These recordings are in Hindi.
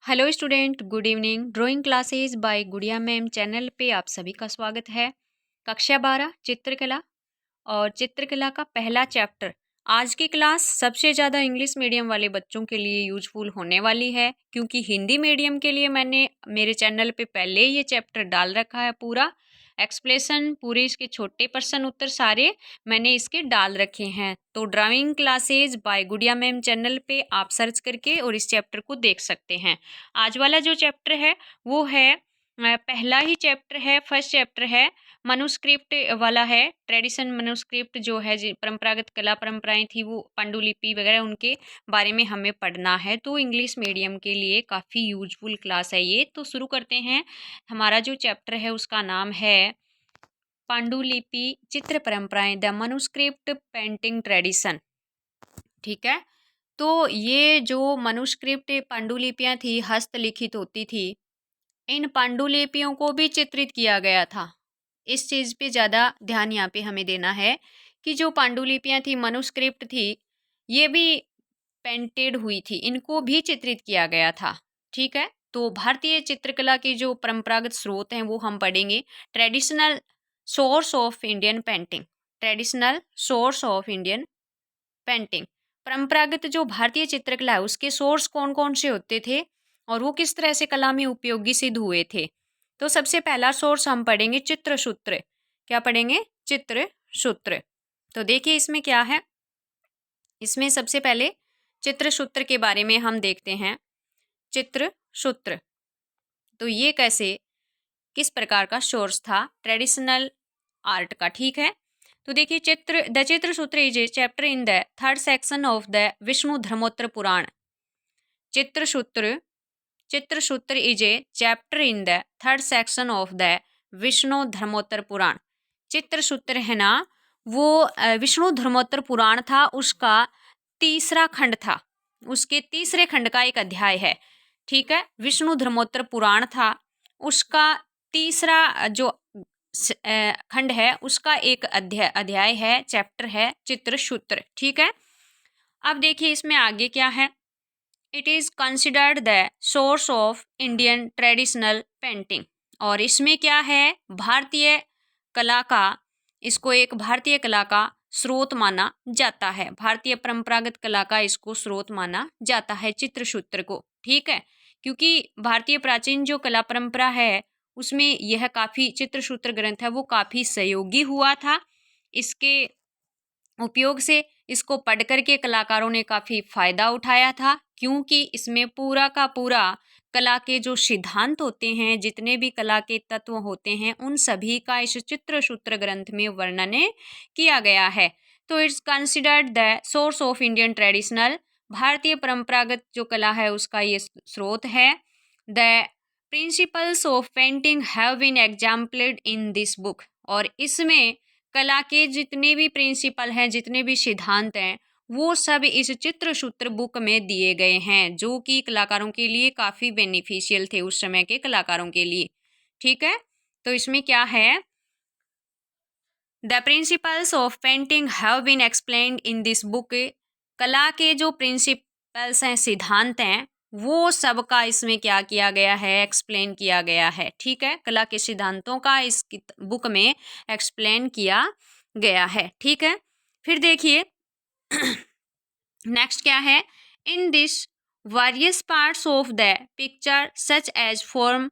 Hello student, good evening. Drawing classes bye गुड़िया मैम चैनल पे आप सभी का स्वागत है। कक्षा 12 चित्रकला और चित्रकला का पहला चैप्टर। आज की क्लास सबसे ज़्यादा इंग्लिश मीडियम वाले बच्चों के लिए यूजफुल होने वाली है, क्योंकि हिंदी मीडियम के लिए मैंने मेरे चैनल पे पहले ये चैप्टर डाल रखा है। पूरा एक्सप्लेशन, पूरे इसके छोटे प्रश्न उत्तर सारे मैंने इसके डाल रखे हैं। तो ड्राइंग क्लासेस बाय गुड़िया मैम चैनल पे आप सर्च करके और इस चैप्टर को देख सकते हैं। आज वाला जो चैप्टर है वो है पहला ही चैप्टर है, फर्स्ट चैप्टर है, मनुस्क्रिप्ट वाला है। ट्रेडिशन मनुस्क्रिप्ट जो है, परंपरागत कला परंपराएं थी, वो पांडुलिपि वगैरह, उनके बारे में हमें पढ़ना है। तो इंग्लिश मीडियम के लिए काफ़ी यूजफुल क्लास है ये। तो शुरू करते हैं। हमारा जो चैप्टर है उसका नाम है पांडुलिपि चित्र परंपराएं, द मनुस्क्रिप्ट पेंटिंग ट्रेडिशन। ठीक है। तो ये जो मनुस्क्रिप्ट पांडुलिपियां थी, हस्तलिखित होती थी, इन पांडुलिपियों को भी चित्रित किया गया था। इस चीज़ पे ज़्यादा ध्यान यहाँ पे हमें देना है कि जो पांडुलिपियां थी, मनुस्क्रिप्ट थी, ये भी पेंटेड हुई थी, इनको भी चित्रित किया गया था। ठीक है। तो भारतीय चित्रकला के जो परंपरागत स्रोत हैं वो हम पढ़ेंगे। Traditional source of Indian painting. Traditional source of Indian painting, परंपरागत जो भारतीय चित्रकला है उसके सोर्स कौन कौन से होते थे और वो किस तरह से कला में उपयोगी सिद्ध हुए थे। तो सबसे पहला सोर्स हम पढ़ेंगे चित्रसूत्र। क्या पढ़ेंगे? चित्रसूत्र। तो देखिए इसमें क्या है। इसमें सबसे पहले चित्रसूत्र के बारे में हम देखते हैं। चित्रसूत्र, तो ये कैसे, किस प्रकार का सोर्स था ट्रेडिशनल आर्ट का। ठीक है। तो देखिए, the Chitrasutra is a chapter in the third section of the Vishnu Dharmottara Purana. Chitrasutra Chitrasutra is a chapter in the third section of the Vishnu Dharmottara Purana. Chitrasutra है ना, वो विष्णु धर्मोत्तर पुराण था, उसका तीसरा खंड था, उसके तीसरे खंड का एक अध्याय है। ठीक है। विष्णु धर्मोत्तर पुराण था, उसका तीसरा जो खंड है, उसका एक अध्याय है, चैप्टर है चित्रसूत्र। ठीक है। अब देखिए इसमें आगे क्या है। It is considered the source of Indian traditional painting. और इसमें क्या है, भारतीय कला का, इसको एक भारतीय कला का स्रोत माना जाता है। भारतीय परंपरागत कला का इसको स्रोत माना जाता है, चित्रसूत्र को। ठीक है। क्योंकि भारतीय प्राचीन जो कला परंपरा है उसमें यह काफ़ी, चित्रसूत्र ग्रंथ है वो काफ़ी सहयोगी हुआ था। इसके उपयोग से, इसको पढ़ करके कलाकारों ने काफ़ी फ़ायदा उठाया था, क्योंकि इसमें पूरा का पूरा कला के जो सिद्धांत होते हैं, जितने भी कला के तत्व होते हैं, उन सभी का इस चित्रसूत्र ग्रंथ में वर्णन किया गया है। तो it's considered the source of Indian traditional, भारतीय परंपरागत जो कला है उसका ये स्रोत है। The principles of painting have been exampled in this book. और इसमें कला के जितने भी प्रिंसिपल हैं, जितने भी सिद्धांत हैं, वो सब इस चित्रसूत्र बुक में दिए गए हैं, जो कि कलाकारों के लिए काफ़ी बेनिफिशियल थे, उस समय के कलाकारों के लिए। ठीक है। तो इसमें क्या है, the principles of painting have been explained in this book. कला के जो प्रिंसिपल्स हैं, सिद्धांत हैं, वो सबका इसमें क्या किया गया है, एक्सप्लेन किया गया है। ठीक है। कला के सिद्धांतों का इस बुक में एक्सप्लेन किया गया है। ठीक है। फिर देखिए नेक्स्ट क्या है। In this various parts of the picture such as form,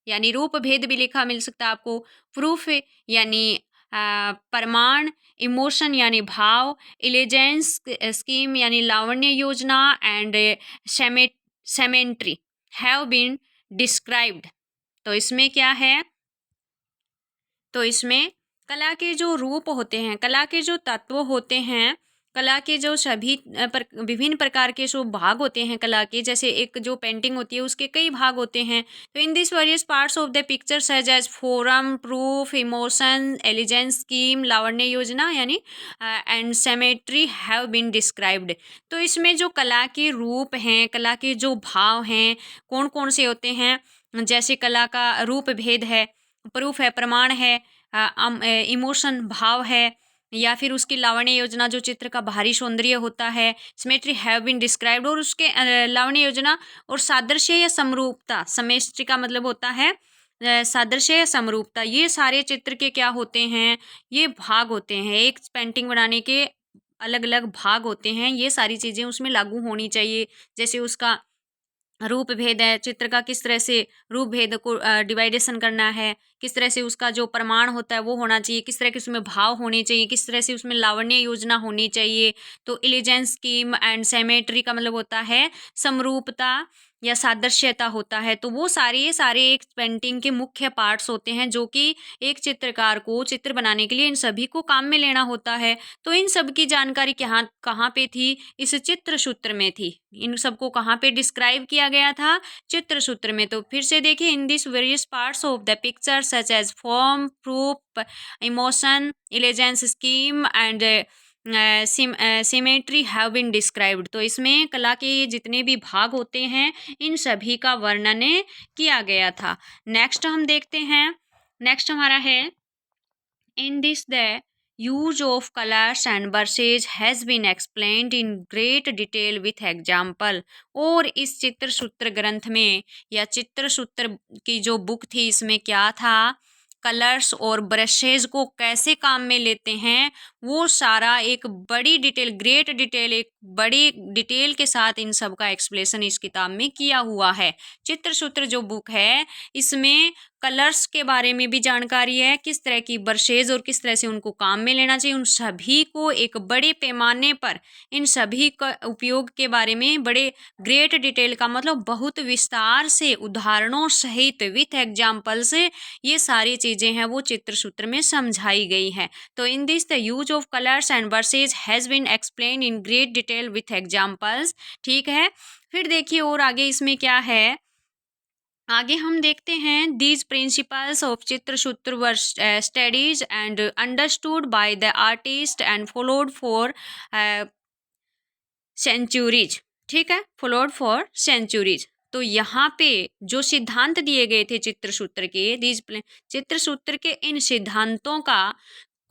यानी रूप भेद भी लिखा मिल सकता है आपको। प्रूफ यानी प्रमाण, इमोशन यानी भाव, इलेजेंस स्कीम यानी लावण्य योजना, एंड सेमेंट्री हैव बीन डिस्क्राइब्ड। तो इसमें क्या है, तो इसमें कला के जो रूप होते हैं, कला के जो तत्व होते हैं, कला के जो सभी विभिन्न प्रकार के जो भाग होते हैं कला के, जैसे एक जो पेंटिंग होती है उसके कई भाग होते हैं। तो in this various parts of the picture such as form, proof, emotion, elegance, scheme, लावण्य योजना यानी and symmetry have been described. तो इसमें जो कला के रूप हैं, कला के जो भाव हैं, कौन कौन से होते हैं, जैसे कला का रूप भेद है, प्रूफ है, प्रमाण है, इमोशन भाव है, या फिर उसकी लावण्य योजना जो चित्र का बाहरी सौंदर्य होता है, सिमेट्री हैव बीन डिस्क्राइब्ड, और उसके लावण्य योजना और सादृश्य या समरूपता, सिमेट्री का मतलब होता है सादृश्य या समरूपता, ये सारे चित्र के क्या होते हैं, ये भाग होते हैं। एक पेंटिंग बनाने के अलग अलग भाग होते हैं, ये सारी चीज़ें उसमें लागू होनी चाहिए। जैसे उसका रूप भेद है, चित्र का किस तरह से रूप भेद को डिवाइडेशन करना है, किस तरह से उसका जो प्रमाण होता है वो होना चाहिए, किस तरह के उसमें भाव होने चाहिए, किस तरह से उसमें लावण्य योजना होनी चाहिए। तो इलिजेंस स्कीम एंड सेमेट्री का मतलब होता है समरूपता या सादृश्यता होता है। तो वो सारे ये सारे एक पेंटिंग के मुख्य पार्ट्स होते हैं, जो कि एक चित्रकार को चित्र बनाने के लिए इन सभी को काम में लेना होता है। तो इन सब की जानकारी कहाँ कहाँ पे थी, इस चित्र सूत्र में थी। इन सबको कहाँ पे डिस्क्राइब किया गया था, चित्र सूत्र में। तो फिर से देखिए, in this various parts of the picture such as form, proof, emotion, elegance scheme and symmetry have been described. तो इसमें कला के ये जितने भी भाग होते हैं, इन सभी का वर्णन किया गया था। नेक्स्ट हम देखते हैं, नेक्स्ट हमारा है, in this the use of colors and brushes has been explained in great detail with example। और इस चित्र सूत्र ग्रंथ में या चित्र सूत्र की जो बुक थी, इसमें क्या था, कलर्स और ब्रशेज को कैसे काम में लेते हैं, वो सारा एक बड़ी डिटेल, ग्रेट डिटेल, एक बड़ी डिटेल के साथ इन सब का एक्सप्लेनेशन इस किताब में किया हुआ है। चित्र सूत्र जो बुक है, इसमें कलर्स के बारे में भी जानकारी है, किस तरह की ब्रशेज और किस तरह से उनको काम में लेना चाहिए, उन सभी को एक बड़े पैमाने पर इन सभी का उपयोग के बारे में बड़े ग्रेट डिटेल का मतलब बहुत विस्तार से उदाहरणों सहित विथ एग्जाम्पल से ये सारी चीज़ें हैं वो चित्र सूत्र में समझाई गई हैं। तो in this the use of colours and brushes has been explain in great detail with examples. ठीक है, फिर देखिए और आगे इसमें क्या है, आगे हम देखते हैं, these principles of Chitra Sutra were studies and understood by the artist and followed for centuries. ठीक है, फॉलोड फॉर सेंचुरीज। तो यहाँ पे जो सिद्धांत दिए गए थे चित्र सूत्र के, दीज चित्र सूत्र के इन सिद्धांतों का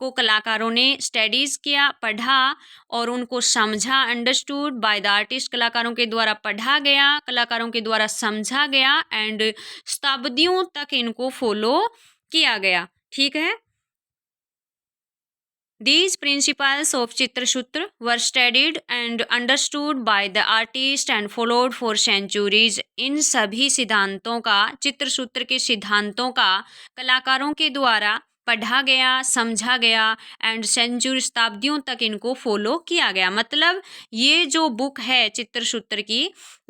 को कलाकारों ने स्टडीज़ किया, पढ़ा और उनको समझा, अंडरस्टूड बाय द आर्टिस्ट, कलाकारों के द्वारा पढ़ा गया, कलाकारों के द्वारा समझा गया, एंड शताब्दियों तक इनको फॉलो किया गया। ठीक है, These principles of चित्र सूत्र were studied and understood by the artist and followed for centuries। इन सभी सिद्धांतों का, चित्र सूत्र के सिद्धांतों का कलाकारों के द्वारा पढ़ा गया, समझा गया एंड सेंचुरी, शताब्दियों तक इनको फॉलो किया गया। मतलब ये जो बुक है चित्र सूत्र की,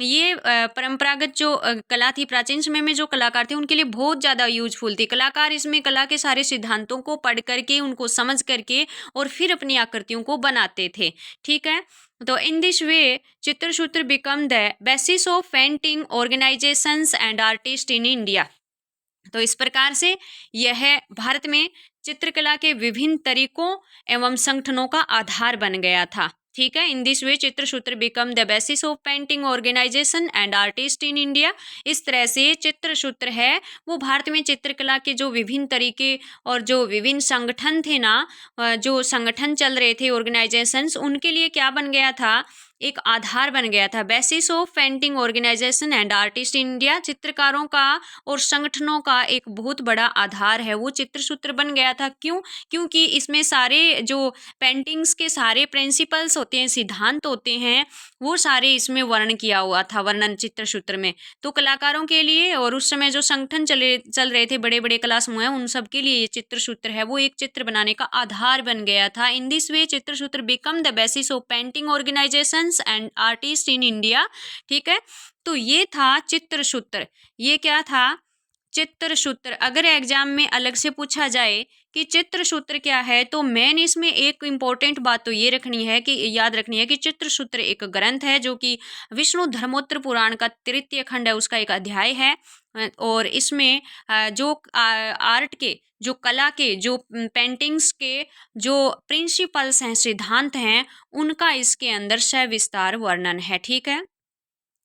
ये परंपरागत जो कला थी, प्राचीन समय में जो कलाकार थे उनके लिए बहुत ज़्यादा यूजफुल थी। कलाकार इसमें कला के सारे सिद्धांतों को पढ़ करके, उनको समझ करके और फिर अपनी आकृतियों को बनाते थे। ठीक है, तो in this way Chitra Sutra become the basis of painting organisations and artist in India. तो इस प्रकार से यह भारत में चित्रकला के विभिन्न तरीकों एवं संगठनों का आधार बन गया था। ठीक है, in this way Chitra Sutra become the basis of painting organisation and artist in India. इस तरह से चित्र सूत्र है वो भारत में चित्रकला के जो विभिन्न तरीके और जो विभिन्न संगठन थे ना, जो संगठन चल रहे थे, ऑर्गेनाइजेशंस, उनके लिए क्या बन गया था, एक आधार बन गया था। Basis of painting organisation and artist in India, चित्रकारों का और संगठनों का एक बहुत बड़ा आधार है वो चित्र सूत्र बन गया था। क्यों? क्योंकि इसमें सारे जो पेंटिंग्स के सारे प्रिंसिपल्स होते हैं, सिद्धांत होते हैं, वो सारे इसमें वर्णन किया हुआ था, वर्णन चित्र सूत्र में। तो कलाकारों के लिए और उस समय जो संगठन चल रहे थे, बड़े बड़े कला समूह हैं, उन सब के लिए ये चित्र सूत्र है वो एक चित्र बनाने का आधार बन गया था। In this way Chitra Sutra become the basis of painting organisation and artist in India. ठीक है, तो ये था चित्र सूत्र। ये क्या था, चित्र सूत्र। अगर एग्जाम में अलग से पूछा जाए कि चित्र सूत्र क्या है, तो मेन इसमें एक इम्पोर्टेंट बात तो ये रखनी है कि याद रखनी है कि चित्र सूत्र एक ग्रंथ है जो कि विष्णु धर्मोत्तर पुराण का तृतीय खंड है, उसका एक अध्याय है। और इसमें जो आर्ट के, जो कला के, जो पेंटिंग्स के जो प्रिंसिपल्स हैं, सिद्धांत हैं, उनका इसके अंदर सविस्तार वर्णन है। ठीक है,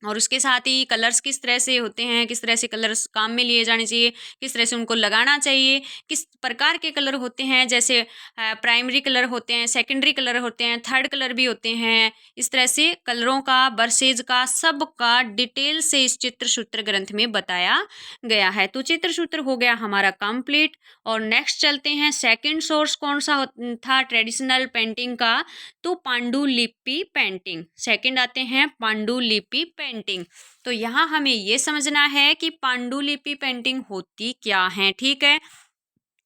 और उसके साथ ही कलर्स किस तरह से होते हैं, किस तरह से कलर्स काम में लिए जाने चाहिए, किस तरह से उनको लगाना चाहिए, किस प्रकार के कलर होते हैं, जैसे प्राइमरी कलर होते हैं, सेकेंडरी कलर होते हैं, थर्ड कलर भी होते हैं। इस तरह से कलरों का, ब्रशेज का, सब का डिटेल से इस चित्र सूत्र ग्रंथ में बताया गया है। तो चित्र सूत्र हो गया हमारा कंप्लीट। और नेक्स्ट चलते हैं, सेकंड सोर्स कौन सा था ट्रेडिशनल पेंटिंग का, तो पांडुलिपि पेंटिंग। सेकंड आते हैं पांडुलिपि पेंटिंग। तो यहाँ हमें ये समझना है कि पांडुलिपि पेंटिंग होती क्या है। ठीक है,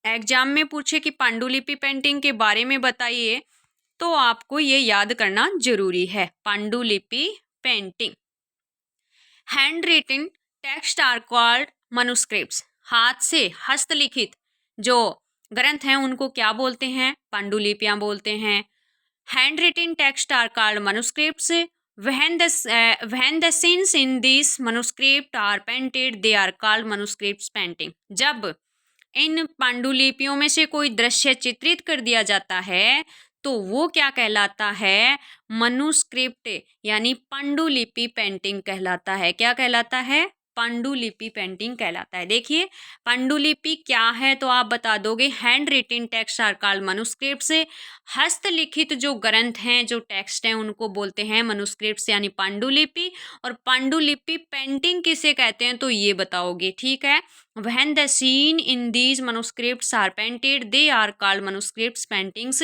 एग्जाम में पूछे कि पांडुलिपि पेंटिंग के बारे में बताइए, तो आपको ये याद करना जरूरी है। पांडुलिपि painting, hand written text are called manuscripts. हाथ से हस्तलिखित जो ग्रंथ हैं उनको क्या बोलते हैं, पांडुलिपियां बोलते हैं। Hand written text are called manuscripts. when the scenes in these manuscript are painted they are called manuscripts painting। जब इन पांडुलिपियों में से कोई दृश्य चित्रित कर दिया जाता है तो वो क्या कहलाता है, मनुस्क्रिप्ट यानी पांडुलिपि पेंटिंग कहलाता है। क्या कहलाता है, पांडुलिपि पेंटिंग कहलाता है। देखिए पांडुलिपि क्या है तो आप बता दोगे, hand written text are called manuscripts. हस्तलिखित जो ग्रंथ हैं, जो टेक्स्ट हैं, उनको बोलते हैं मनुस्क्रिप्ट्स यानी पांडुलिपि। और पांडुलिपि पेंटिंग किसे कहते हैं तो ये बताओगे। ठीक है, when the scene in these manuscripts are painted they are called manuscripts paintings।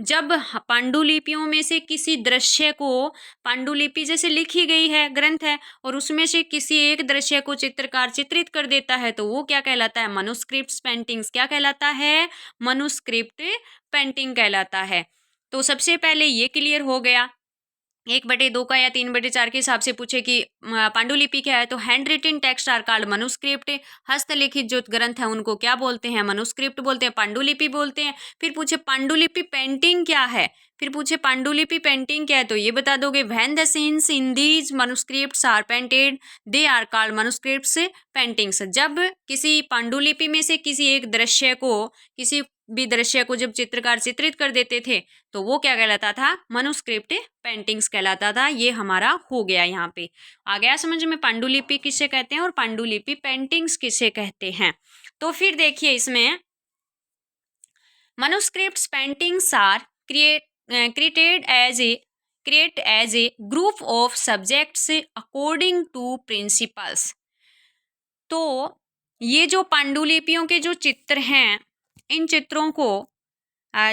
जब पांडुलिपियों में से किसी दृश्य को, पांडुलिपि जैसे लिखी गई है, ग्रंथ है, और उसमें से किसी एक दृश्य को चित्रकार चित्रित कर देता है तो वो क्या कहलाता है, मनुस्क्रिप्ट्स पेंटिंग्स। क्या कहलाता है, मनुस्क्रिप्ट पेंटिंग कहलाता है। तो सबसे पहले ये क्लियर हो गया। 1/2 का या 3/4 के हिसाब से पूछे कि पांडुलिपि क्या है, तो hand written text are called manuscript. हस्तलिखित जो ग्रंथ है उनको क्या बोलते हैं, मनुस्क्रिप्ट बोलते हैं, पांडुलिपि बोलते हैं। फिर पूछे पांडुलिपि पेंटिंग क्या है, फिर पूछे पांडुलिपि पेंटिंग क्या है तो ये बता दोगे, when the scenes in these manuscripts are painted they are called manuscripts paintings. जब किसी पांडुलिपि में से किसी एक दृश्य को, किसी भी दृश्य को जब चित्रकार चित्रित कर देते थे तो वो क्या कहलाता था, मनुस्क्रिप्ट पेंटिंग्स कहलाता था। ये हमारा हो गया, यहाँ पे आ गया समझ में पांडुलिपि किसे कहते हैं और पांडुलिपि पेंटिंग्स किसे कहते हैं। तो फिर देखिए इसमें, manuscripts paintings are created as a group of subjects according to principles. तो ये जो पांडुलिपियों के जो चित्र हैं, इन चित्रों को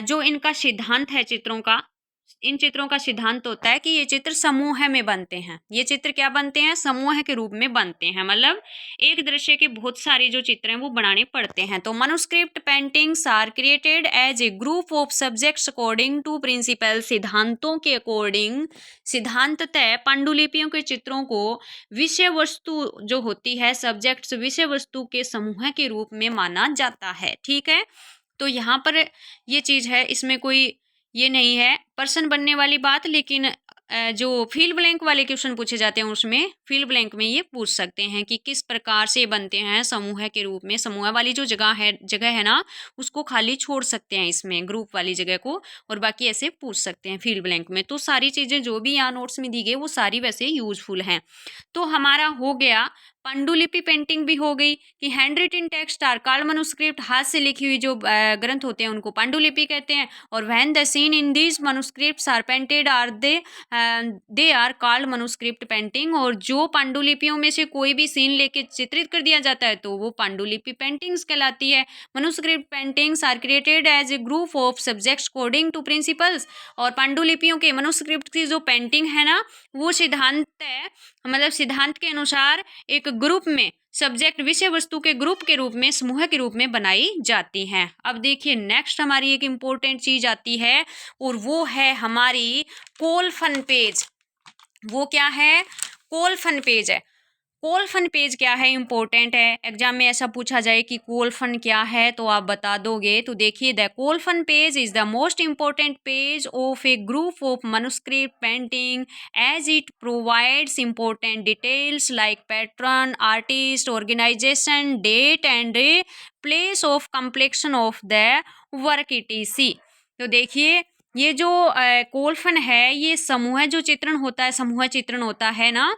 जो इनका सिद्धांत है चित्रों का, इन चित्रों का सिद्धांत होता है कि ये चित्र समूह में बनते हैं। ये चित्र क्या बनते हैं, समूह के रूप में बनते हैं, मतलब एक दृश्य के बहुत सारे जो चित्र हैं वो बनाने पड़ते हैं। तो manuscript paintings are created as a group of subjects according to principle. सिद्धांतों के अकॉर्डिंग, सिद्धांततः पांडुलिपियों के चित्रों को विषय वस्तु जो होती है, सब्जेक्ट्स विषय वस्तु के समूह के रूप में माना जाता है। ठीक है, तो यहाँ पर ये चीज़ है, इसमें कोई ये नहीं है पर्सन बनने वाली बात, लेकिन जो फिल ब्लैंक वाले क्वेश्चन पूछे जाते हैं उसमें फिल ब्लैंक में ये पूछ सकते हैं कि किस प्रकार से बनते हैं समूह के रूप में। समूह वाली जो जगह है ना, उसको खाली छोड़ सकते हैं इसमें, ग्रुप वाली जगह को, और बाकी ऐसे पूछ सकते हैं फिल ब्लैंक में। तो सारी चीज़ें जो भी यहाँ नोट्स में दी गई वो सारी वैसे यूजफुल हैं। तो हमारा हो गया, पांडुलिपि पेंटिंग भी हो गई कि hand written text are called manuscript. हाथ से लिखी हुई जो ग्रंथ होते हैं उनको पांडुलिपि कहते हैं। और when the scene in these manuscripts are painted are they are called manuscript painting. और जो पांडुलिपियों में से कोई भी सीन लेके चित्रित कर दिया जाता है तो वो पांडुलिपि पेंटिंग्स कहलाती है। Manuscript paintings are created as a group of subjects according to principles. और पांडुलिपियों के, मनुस्क्रिप्ट की जो पेंटिंग है ना, वो सिद्धांत है, मतलब सिद्धांत के अनुसार एक ग्रुप में, सब्जेक्ट विषय वस्तु के ग्रुप के रूप में, समूह के रूप में बनाई जाती हैं। अब देखिए नेक्स्ट हमारी एक इम्पोर्टेंट चीज आती है और वो है हमारी कोलफन पेज। वो क्या है, कोलफन पेज है। कोलफन पेज क्या है, इंपॉर्टेंट है, एग्जाम में ऐसा पूछा जाए कि कोलफन क्या है तो आप बता दोगे। तो देखिए, the colophon page is the most important page of a group of manuscript painting as it provides important details like pattern, artist, organisation, date and place of completion of the work etc। तो देखिए ये जो कोलफन है, ये समूह जो चित्रण होता है, समूह चित्रण होता है ना,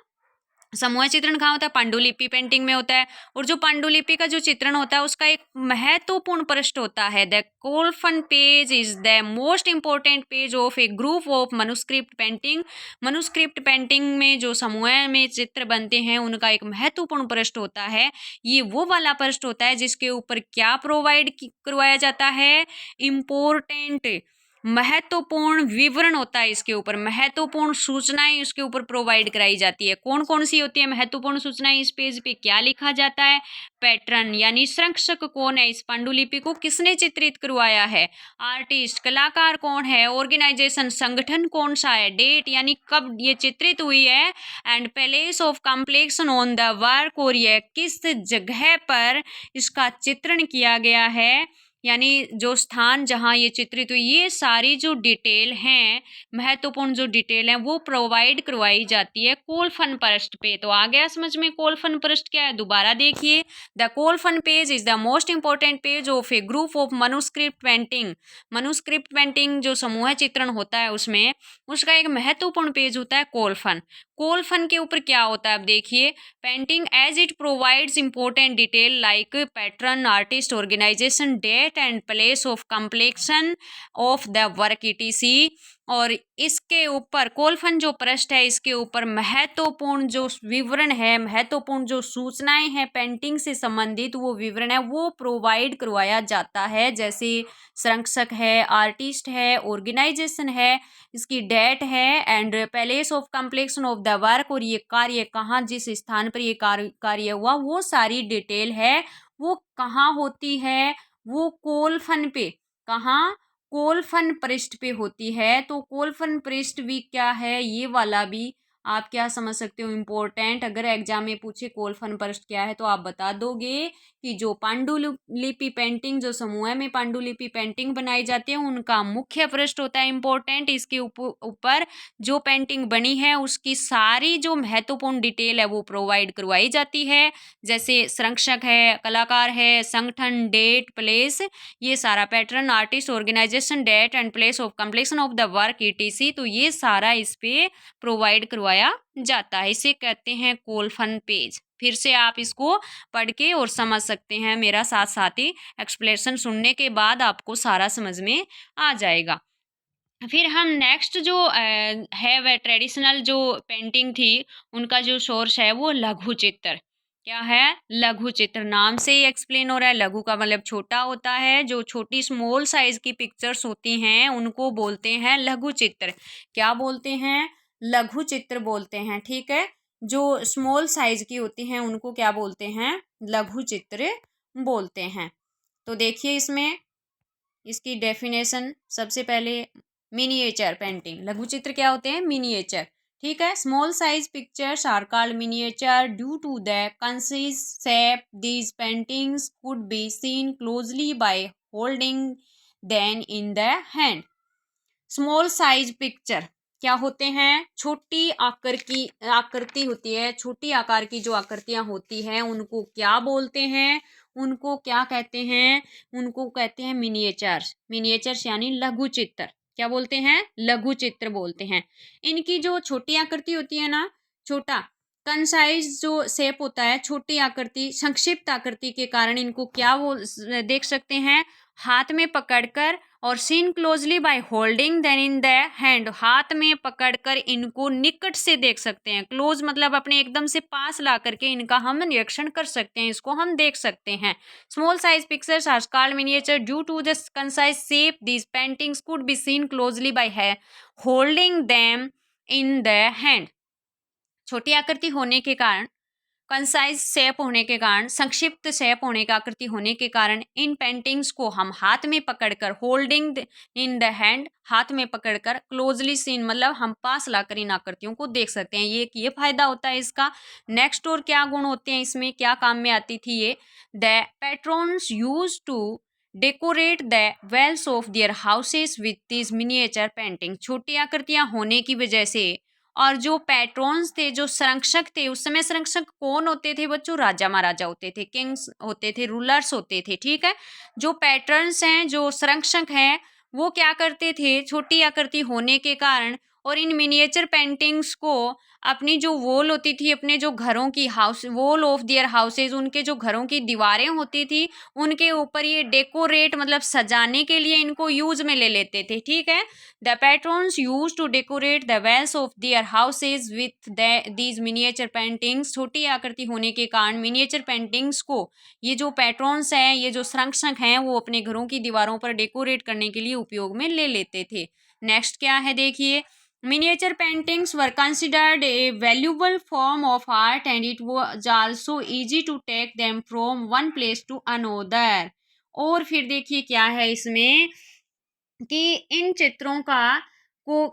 समूह चित्रण कहाँ होता है? पांडुलिपि पेंटिंग में होता है। और जो पांडुलिपि का जो चित्रण होता है उसका एक महत्वपूर्ण पृष्ठ होता है। The colophon page is the most important page of a group of manuscript painting. Manuscript painting में जो समूह में चित्र बनते हैं उनका एक महत्वपूर्ण पृष्ठ होता है। ये वो वाला पृष्ठ होता है जिसके ऊपर क्या प्रोवाइड करवाया जाता है? इम्पोर्टेंट, महत्वपूर्ण विवरण होता है, इसके ऊपर महत्वपूर्ण सूचनाएं इसके ऊपर प्रोवाइड कराई जाती है। कौन कौन सी होती है महत्वपूर्ण सूचनाएं? इस पेज पे क्या लिखा जाता है? पैटर्न यानी संरक्षक कौन है? इस पांडुलिपि को किसने चित्रित करवाया है? आर्टिस्ट, कलाकार कौन है? ऑर्गेनाइजेशन, संगठन कौन सा है? डेट यानी कब ये चित्रित हुई है? And place of complexion on the work, और यह किस जगह पर इसका चित्रण किया गया है, यानी जो स्थान जहाँ ये चित्रित हुई, ये सारी जो डिटेल हैं, महत्वपूर्ण जो डिटेल हैं, वो प्रोवाइड करवाई जाती है कोलफन पृष्ठ पे। तो आ गया समझ में कोलफन पृष्ठ क्या है? दोबारा देखिए, the colophon page is the most important page of a group of manuscript painting. Manuscript painting जो समूह चित्रण होता है उसमें उसका एक महत्वपूर्ण पेज होता है कोलफन। कोलफन के ऊपर क्या होता है? अब देखिए, painting as it provides important detail like pattern, artist, organisation, date and place of complexion of the work ETC. और इसके ऊपर कोलफन जो पृष्ठ है इसके ऊपर महत्वपूर्ण जो विवरण है, महत्वपूर्ण जो सूचनाएं हैं पेंटिंग से संबंधित, वो विवरण है वो प्रोवाइड करवाया जाता है। जैसे संरक्षक है, आर्टिस्ट है, ऑर्गेनाइजेशन है, इसकी डेट है, and place of completion of the work, और ये कार्य कहाँ, जिस स्थान पर ये कार्य हुआ, वो सारी डिटेल है वो कहाँ होती है? वो कोलफन पे। कहाँ? कोलफन पृष्ठ पे होती है। तो कोलफन पृष्ठ भी क्या है, ये वाला भी आप क्या समझ सकते हो? इम्पोर्टेंट। अगर एग्जाम में पूछे कोलफन पृष्ठ क्या है तो आप बता दोगे कि जो पांडुलिपि पेंटिंग, जो समूह में पांडुलिपि पेंटिंग बनाई जाती है उनका मुख्य पृष्ठ होता है इम्पोर्टेंट। इसके ऊपर जो पेंटिंग बनी है उसकी सारी जो महत्वपूर्ण डिटेल है वो प्रोवाइड करवाई जाती है। जैसे संरक्षक है, कलाकार है, संगठन, डेट, प्लेस, ये सारा pattern, artist, organisation, date and place of completion of the work ETC, तो ये सारा इस पे प्रोवाइड करवाया जाता है। इसे कहते हैं कोलफन पेज। फिर से आप इसको पढ़ के और समझ सकते हैं, मेरा साथ साथ ही एक्सप्लेनेशन सुनने के बाद आपको सारा समझ में आ जाएगा। फिर हम नेक्स्ट जो है वह ट्रेडिशनल जो पेंटिंग थी उनका जो सोर्स है वो लघु चित्र। क्या है? लघु चित्र। नाम से ही एक्सप्लेन हो रहा है, लघु का मतलब छोटा होता है। जो छोटी स्मॉल साइज की पिक्चर्स होती हैं उनको बोलते हैं लघु चित्र। क्या बोलते हैं? लघु चित्र बोलते हैं। ठीक है, जो स्मॉल साइज की होती हैं उनको क्या बोलते हैं? लघु चित्र बोलते हैं। तो देखिए इसमें इसकी डेफिनेशन सबसे पहले, मिनिएचर पेंटिंग। लघु चित्र क्या होते हैं? मिनिएचर। ठीक है, small size pictures are called miniature due to the concise shape these paintings could be seen closely by holding then in the hand. Small size picture क्या होते हैं? छोटी आकृति होती है, छोटी आकार की जो आकृतियां होती हैं उनको क्या बोलते हैं? उनको क्या कहते हैं? उनको कहते हैं मिनिएचर्स। मिनिएचर्स यानी लघु चित्र। क्या बोलते हैं? लघु चित्र बोलते हैं। इनकी जो छोटी आकृति होती है ना, छोटा कंसाइज जो शेप होता है, छोटी आकृति, संक्षिप्त आकृति के कारण इनको क्या देख सकते हैं? हाथ में पकड़कर, और seen closely by holding then in the hand, हाथ में पकड़कर इनको निकट से देख सकते हैं। क्लोज मतलब अपने एकदम से पास ला करके इनका हम निरीक्षण कर सकते हैं, इसको हम देख सकते हैं। Small size pictures are called miniature due to the concise shape these paintings could be seen closely by holding them in the hand. छोटी आकृति होने के कारण, कंसाइज शेप होने के कारण, संक्षिप्त शेप होने का आकृति होने के कारण इन पेंटिंग्स को हम हाथ में पकड़कर, होल्डिंग इन द हैंड, हाथ में पकड़कर, क्लोजली सीन मतलब हम पास लाकर इन आकृतियों को देख सकते हैं। ये फायदा होता है इसका। नेक्स्ट और क्या गुण होते हैं इसमें, क्या काम में आती थी ये? The patrons use to decorate the walls of their houses with this miniature painting. छोटी आकृतियां होने की वजह से, और जो पैट्रॉन्स थे, जो संरक्षक थे, उस समय संरक्षक कौन होते थे बच्चों? राजा महाराजा होते थे, किंग्स होते थे, रूलर्स होते थे। ठीक है, जो पैटर्न्स हैं, जो संरक्षक हैं, वो क्या करते थे? छोटी आकृति होने के कारण और इन मिनिएचर पेंटिंग्स को अपनी जो वॉल होती थी, अपने जो घरों की house wall of their houses, उनके जो घरों की दीवारें होती थी उनके ऊपर ये डेकोरेट मतलब सजाने के लिए इनको यूज में ले लेते थे, ठीक है। The patrons use to decorate the walls of their houses with these miniature paintings. छोटी आकृति होने के कारण मिनिएचर पेंटिंग्स को ये जो पैट्रॉन्स हैं, ये जो संरक्षक हैं, वो अपने घरों की दीवारों पर डेकोरेट करने के लिए उपयोग में ले लेते थे। नेक्स्ट क्या है देखिए, miniature paintings were considered a valuable form of art and it was also easy to take them from one place to another। और फिर देखिए क्या है इसमें कि इन चित्रों का को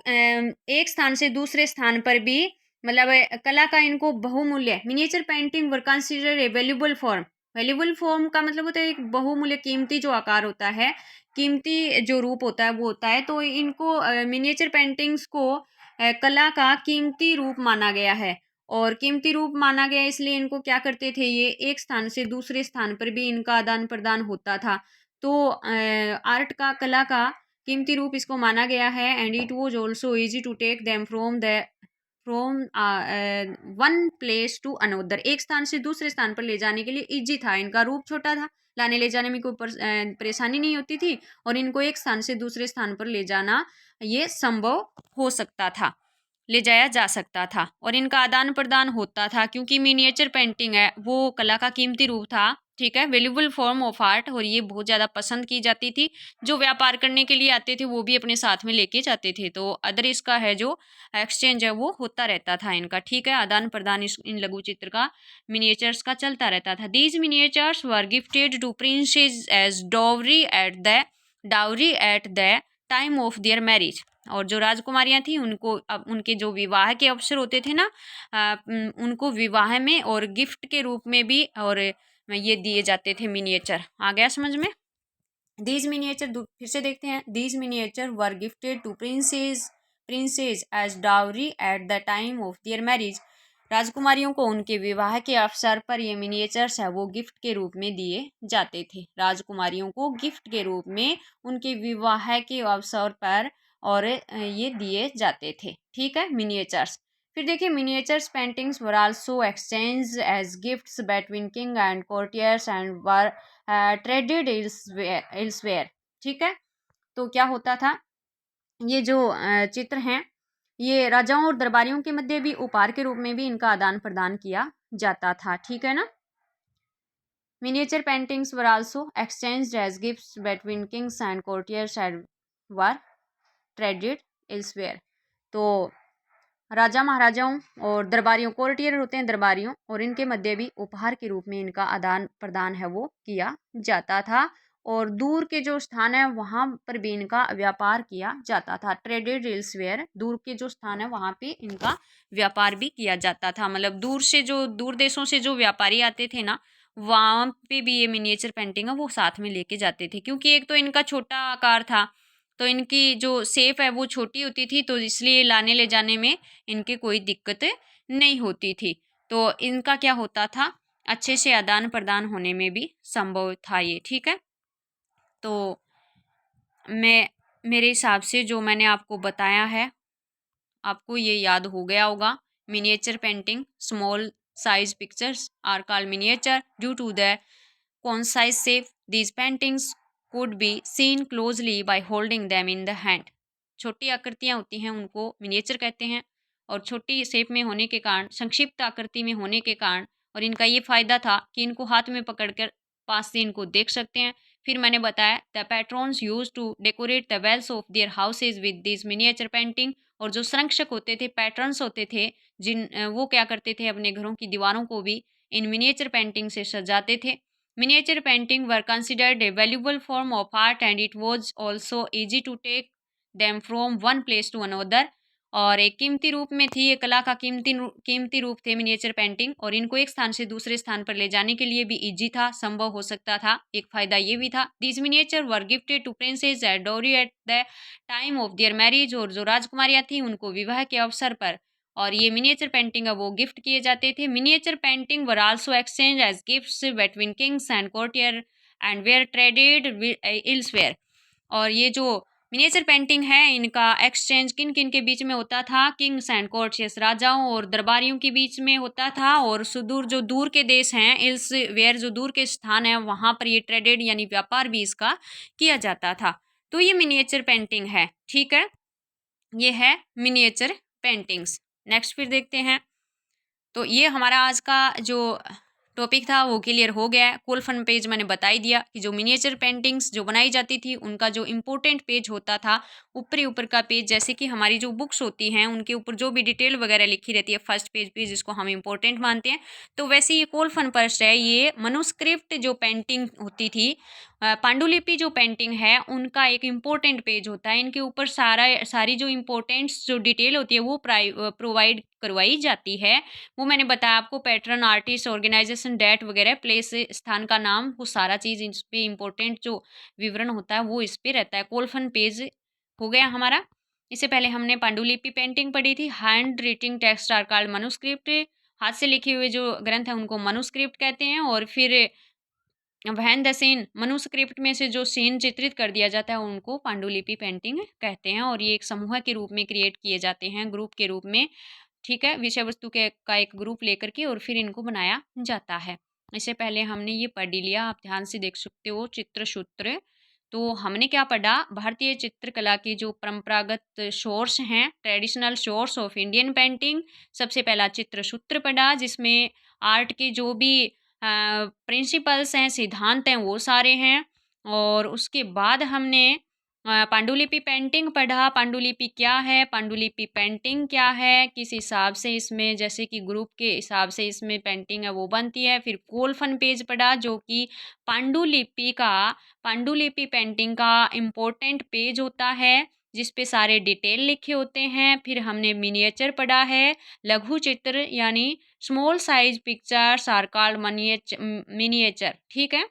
एक स्थान से दूसरे स्थान पर भी मतलब कला का इनको बहुमूल्य miniature painting were consider a valuable form. Valuable form का मतलब होता है एक बहुमूल्य कीमती जो आकार होता है, कीमती जो रूप होता है वो होता है। तो इनको मिनिएचर पेंटिंग्स को कला का कीमती रूप माना गया है। और कीमती रूप माना गया इसलिए इनको क्या करते थे, ये एक स्थान से दूसरे स्थान पर भी इनका आदान प्रदान होता था। तो आर्ट का कला का कीमती रूप इसको माना गया है। And it was also easy to take them from one place to another. एक स्थान से दूसरे स्थान पर ले जाने के लिए ईजी था, इनका रूप छोटा था, लाने ले जाने में कोई परेशानी नहीं होती थी और इनको एक स्थान से दूसरे स्थान पर ले जाना ये संभव हो सकता था, ले जाया जा सकता था और इनका आदान प्रदान होता था क्योंकि मिनिएचर पेंटिंग है वो कला का कीमती रूप था, ठीक है, वैल्यूबल फॉर्म ऑफ आर्ट। और ये बहुत ज़्यादा पसंद की जाती थी, जो व्यापार करने के लिए आते थे वो भी अपने साथ में लेके जाते थे। तो अदर इसका है जो एक्सचेंज है वो होता रहता था इनका, ठीक है, आदान प्रदान इन लघु चित्र का मिनिएचर्स का चलता रहता था। These miniatures were gifted to princess as dowry at the time of their marriage. और जो राजकुमारियां थी उनको अब उनके जो विवाह के अवसर होते थे ना, उनको विवाह में और गिफ्ट के रूप में भी और ये दिए जाते थे मिनिएचर। आ गया समझ में। दीज मिनिएचर फिर से देखते हैं, these miniature were gifted to princess as dowry at the time of their marriage. राजकुमारियों को उनके विवाह के अवसर पर ये मिनिएचर्स है वो गिफ्ट के रूप में दिए जाते थे। राजकुमारियों को गिफ्ट के रूप में उनके विवाह के अवसर पर और ये दिए जाते थे, ठीक है, मिनिएचर्स। फिर देखिए miniatures paintings were also exchange as gifts between king and courtiers and were traded elsewhere, ठीक है। तो क्या होता था, ये जो चित्र हैं ये राजाओं और दरबारियों के मध्य भी उपहार के रूप में भी इनका आदान प्रदान किया जाता था, ठीक है ना। Miniature paintings were also exchanged as gifts between kings and courtiers and were traded elsewhere. तो राजा महाराजाओं और दरबारियों, कोर्टियर होते हैं दरबारियों, और इनके मध्य भी उपहार के रूप में इनका आदान प्रदान है वो किया जाता था। और दूर के जो स्थान है वहाँ पर भी इनका व्यापार किया जाता था। ट्रेडेड एल्सवेयर, दूर के जो स्थान है वहाँ पे इनका व्यापार भी किया जाता था। मतलब दूर देशों से जो व्यापारी आते थे ना, वहाँ पे भी ये मिनिएचर पेंटिंग है वो साथ में लेके जाते थे, क्योंकि एक तो इनका छोटा आकार था तो इनकी जो सेफ है वो छोटी होती थी, तो इसलिए लाने ले जाने में इनकी कोई दिक्कत नहीं होती थी। तो इनका क्या होता था, अच्छे से आदान प्रदान होने में भी संभव था ये, ठीक है। तो मेरे हिसाब से जो मैंने आपको बताया है आपको ये याद हो गया होगा। Miniature painting small size pictures are called miniature due to the concise shape. These paintings could be seen closely by holding them in the hand. छोटी आकृतियाँ होती हैं उनको मिनिएचर कहते हैं, और छोटी शेप में होने के कारण, संक्षिप्त आकृति में होने के कारण, और इनका ये फ़ायदा था कि इनको हाथ में पकड़कर पास से इनको देख सकते हैं। फिर मैंने बताया the patrons use to decorate the walls of their houses with this miniature painting. और जो संरक्षक होते थे, पैट्रन्स होते थे, वो क्या करते थे, अपने घरों की दीवारों को भी इन मिनिएचर पेंटिंग से सजाते थे। Miniature painting were considered a valuable form of art and it was also easy to take them from one place to another। और एक कीमती रूप में थी ये कला का कीमती रूप थे मिनिएचर पेंटिंग, और इनको एक स्थान से दूसरे स्थान पर ले जाने के लिए भी इजी था, संभव हो सकता था। एक फायदा ये भी था, this miniature were gifted to princess at dowry at the time of their marriage. और जो राजकुमारियाँ थी उनको विवाह के अवसर पर और ये मिनिएचर पेंटिंग है वो गिफ्ट किए जाते थे। Miniature painting were also exchange as gifts between kings and courtier and where traded elsewhere. और ये जो मिनिएचर पेंटिंग है इनका एक्सचेंज किन किन के बीच में होता था, किंग्स एंड कोर्टियर्स, राजाओं और दरबारियों के बीच में होता था, और सुदूर जो दूर के देश हैं, इल्स वेयर जो दूर के स्थान है वहाँ पर ये ट्रेडेड यानी व्यापार भी इसका किया जाता था। तो ये मिनिएचर पेंटिंग है, ठीक है, ये है मिनिएचर पेंटिंग्स। नेक्स्ट फिर देखते हैं। तो ये हमारा आज का जो टॉपिक था वो क्लियर हो गया है। कुल फन पेज मैंने बता ही दिया कि जो मिनिएचर पेंटिंग्स जो बनाई जाती थी उनका जो इम्पोर्टेंट पेज होता था, ऊपरी ऊपर का पेज, जैसे कि हमारी जो बुक्स होती हैं उनके ऊपर जो भी डिटेल वगैरह लिखी रहती है फर्स्ट पेज पे, जिसको हम इम्पोर्टेंट मानते हैं, तो वैसे ये कोल फन पर्स्ट है, ये मनुस्क्रिप्ट जो पेंटिंग होती थी, पांडुलिपि जो पेंटिंग है उनका एक इम्पोर्टेंट पेज होता है। इनके ऊपर सारी जो इम्पोर्टेंट्स जो डिटेल होती है वो प्रोवाइड करवाई जाती है। वो मैंने बताया आपको, पैटर्न, आर्टिस्ट, ऑर्गेनाइजेशन, डेट वगैरह, प्लेस, स्थान का नाम, वो सारा चीज़ इस पे इम्पोर्टेंट जो विवरण होता है वो इस पे रहता है। कोलफन पेज हो गया हमारा। इससे पहले हमने पांडुलिपि पेंटिंग पढ़ी थी। Handwriting text are called manuscript, हाथ से लिखे हुए जो ग्रंथ हैं उनको मनुस्क्रिप्ट कहते हैं। और फिर वहन द सीन, मनुस्क्रिप्ट में से जो सीन चित्रित कर दिया जाता है उनको पांडुलिपि पेंटिंग कहते हैं, और ये एक समूह के रूप में क्रिएट किए जाते हैं, ग्रुप के रूप में, ठीक है, विषय वस्तु के का एक ग्रुप लेकर के, और फिर इनको बनाया जाता है। इससे पहले हमने ये पढ़ ही लिया, आप ध्यान से देख सकते हो, चित्रसूत्र। तो हमने क्या पढ़ा, भारतीय चित्रकला के जो परंपरागत सोर्स हैं, traditional source of Indian painting, सबसे पहला चित्रसूत्र पढ़ा, जिसमें आर्ट के जो भी प्रिंसिपल्स हैं, सिद्धांत हैं, वो सारे हैं। और उसके बाद हमने पांडुलिपि पेंटिंग पढ़ा, पांडुलिपि क्या है, पांडुलिपि पेंटिंग क्या है, किस हिसाब से इसमें, जैसे कि ग्रुप के हिसाब से इसमें पेंटिंग है वो बनती है। फिर कोलफन पेज पढ़ा, जो कि पांडुलिपि पेंटिंग का इम्पोर्टेंट पेज होता है, जिस पे सारे डिटेल लिखे होते हैं। फिर हमने मिनिएचर पढ़ा है, लघु चित्र यानी small size pictures are called miniature, ठीक है।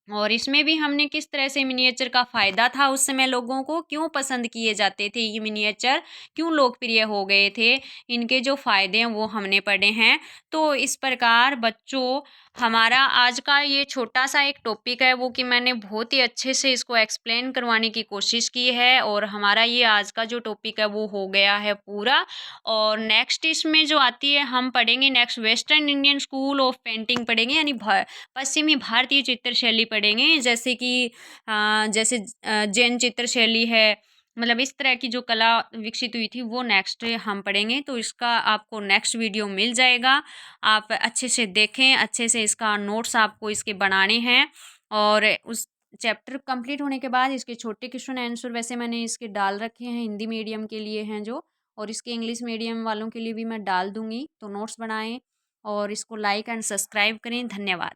और इसमें भी हमने किस तरह से मिनिएचर का फ़ायदा था उस समय लोगों को, क्यों पसंद किए जाते थे ये मिनिएचर, क्यों लोकप्रिय हो गए थे, इनके जो फ़ायदे हैं वो हमने पढ़े हैं। तो इस प्रकार बच्चों, हमारा आज का ये छोटा सा एक टॉपिक है वो कि मैंने बहुत ही अच्छे से इसको एक्सप्लेन करवाने की कोशिश की है, और हमारा ये आज का जो टॉपिक है वो हो गया है पूरा। और नेक्स्ट इसमें जो आती है हम पढ़ेंगे, next western Indian school of painting पढ़ेंगे, यानी पश्चिमी भारतीय चित्र शैली पढ़ेंगे, जैसे कि जैन चित्र शैली है, मतलब इस तरह की जो कला विकसित हुई थी वो नेक्स्ट हम पढ़ेंगे। तो इसका आपको नेक्स्ट वीडियो मिल जाएगा, आप अच्छे से देखें, अच्छे से इसका नोट्स आपको इसके बनाने हैं। और उस चैप्टर कंप्लीट होने के बाद इसके छोटे क्वेश्चन आंसर वैसे मैंने इसके डाल रखे हैं, हिंदी मीडियम के लिए हैं जो, और इसके इंग्लिश मीडियम वालों के लिए भी मैं डाल दूँगी। तो नोट्स बनाएं और इसको लाइक एंड सब्सक्राइब करें। धन्यवाद।